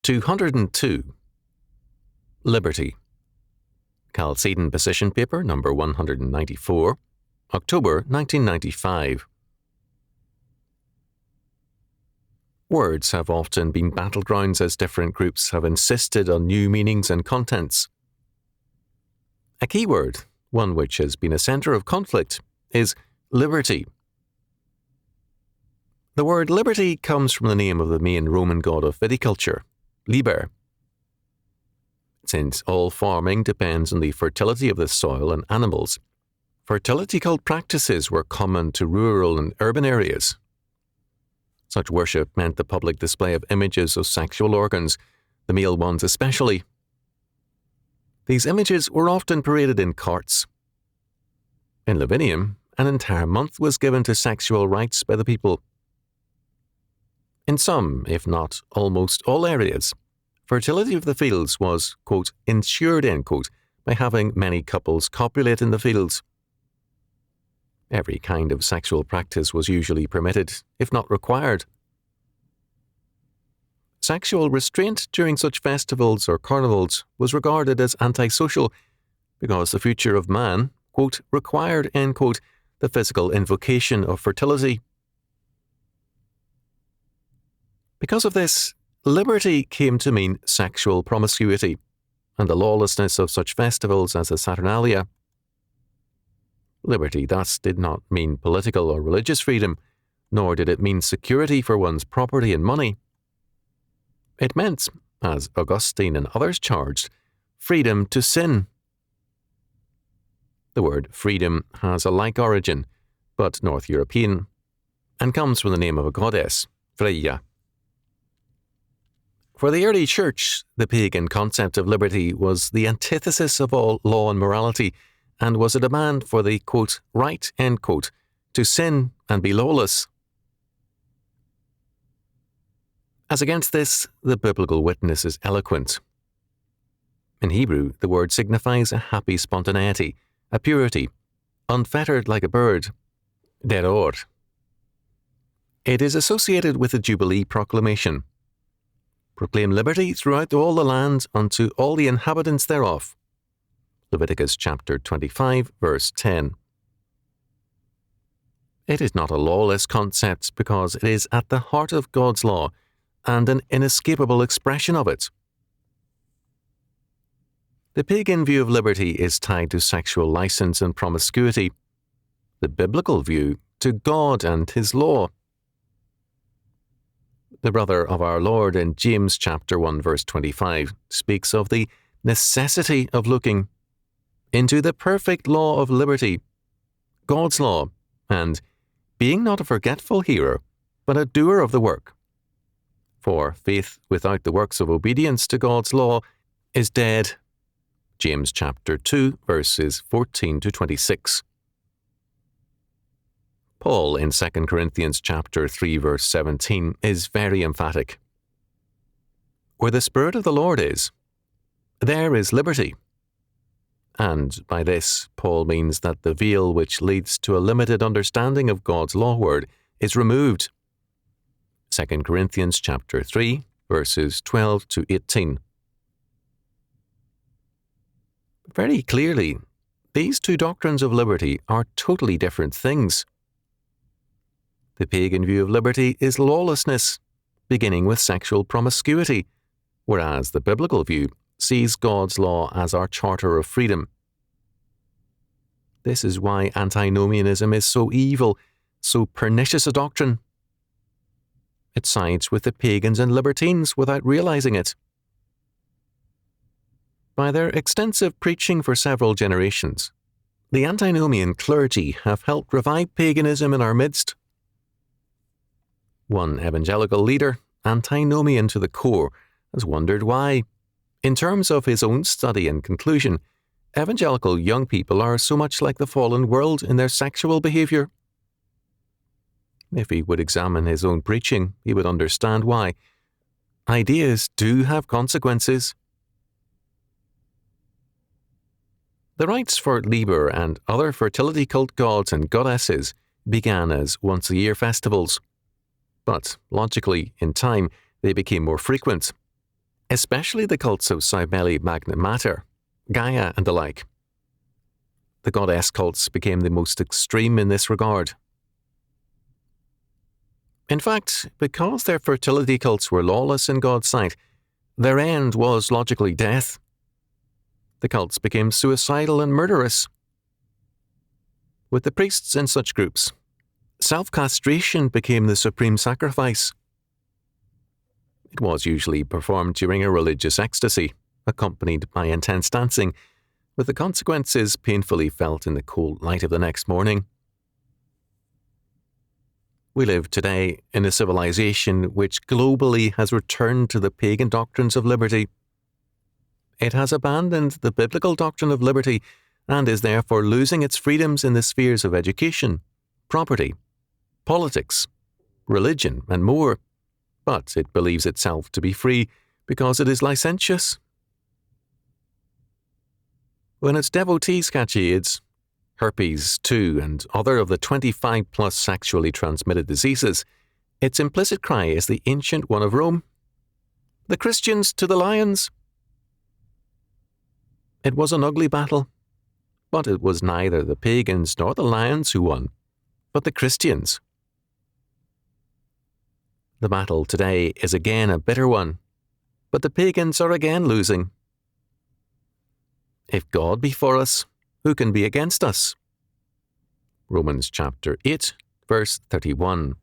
202. Liberty. Chalcedon Position Paper No. 194, October 1995. Words have often been battlegrounds as different groups have insisted on new meanings and contents. A key word, one which has been a centre of conflict, is liberty. The word liberty comes from the name of the main Roman god of viticulture, Liber. Since all farming depends on the fertility of the soil and animals, fertility cult practices were common to rural and urban areas. Such worship meant the public display of images of sexual organs, the male ones especially. These images were often paraded in carts. In Lavinium, an entire month was given to sexual rites by the people. In some, if not almost all areas, fertility of the fields was, quote, ensured, end quote, by having many couples copulate in the fields. Every kind of sexual practice was usually permitted, if not required. Sexual restraint during such festivals or carnivals was regarded as antisocial because the future of man, quote, required, end quote, the physical invocation of fertility. Because of this, liberty came to mean sexual promiscuity and the lawlessness of such festivals as the Saturnalia. Liberty thus did not mean political or religious freedom, nor did it mean security for one's property and money. It meant, as Augustine and others charged, freedom to sin. The word freedom has a like origin, but North European, and comes from the name of a goddess, Freya. For the early church, the pagan concept of liberty was the antithesis of all law and morality, and was a demand for the, quote, right, end quote, to sin and be lawless. As against this, the biblical witness is eloquent. In Hebrew, the word signifies a happy spontaneity, a purity, unfettered like a bird, deror. It is associated with the Jubilee proclamation. Proclaim liberty throughout all the land unto all the inhabitants thereof. Leviticus chapter 25, verse 10. It is not a lawless concept because it is at the heart of God's law and an inescapable expression of it. The pagan view of liberty is tied to sexual license and promiscuity, the biblical view to God and His law. The brother of our Lord in James chapter 1 verse 25 speaks of the necessity of looking into the perfect law of liberty, God's law, and being not a forgetful hearer, but a doer of the work. For faith without the works of obedience to God's law is dead. James chapter 2 verses 14 to 26. Paul in 2 Corinthians chapter 3 verse 17 is very emphatic. Where the Spirit of the Lord is, there is liberty. And by this, Paul means that the veil which leads to a limited understanding of God's law word is removed. 2 Corinthians chapter 3 verses 12 to 18. Very clearly, these two doctrines of liberty are totally different things. The pagan view of liberty is lawlessness, beginning with sexual promiscuity, whereas the biblical view sees God's law as our charter of freedom. This is why antinomianism is so evil, so pernicious a doctrine. It sides with the pagans and libertines without realizing it. By their extensive preaching for several generations, the antinomian clergy have helped revive paganism in our midst. One evangelical leader, antinomian to the core, has wondered why, in terms of his own study and conclusion, evangelical young people are so much like the fallen world in their sexual behavior. If he would examine his own preaching, he would understand why. Ideas do have consequences. The rites for Liber and other fertility cult gods and goddesses began as once-a-year festivals. But, logically, in time, they became more frequent. especially the cults of Cybele, Magna Mater, Gaia, and the like. The goddess cults became the most extreme in this regard. In fact, because their fertility cults were lawless in God's sight, their end was logically death. The cults became suicidal and murderous. With the priests in such groups, self-castration became the supreme sacrifice. It was usually performed during a religious ecstasy, accompanied by intense dancing, with the consequences painfully felt in the cold light of the next morning. We live today in a civilization which globally has returned to the pagan doctrines of liberty. It has abandoned the biblical doctrine of liberty and is therefore losing its freedoms in the spheres of education, property, politics, religion, and more, but it believes itself to be free because it is licentious. When its devotees catch AIDS, herpes 2, and other of the 25-plus sexually transmitted diseases, its implicit cry is the ancient one of Rome: "The Christians to the lions!" It was an ugly battle, but it was neither the pagans nor the lions who won, but the Christians. The battle today is again a bitter one, but the pagans are again losing. If God be for us, who can be against us? Romans chapter 8, verse 31.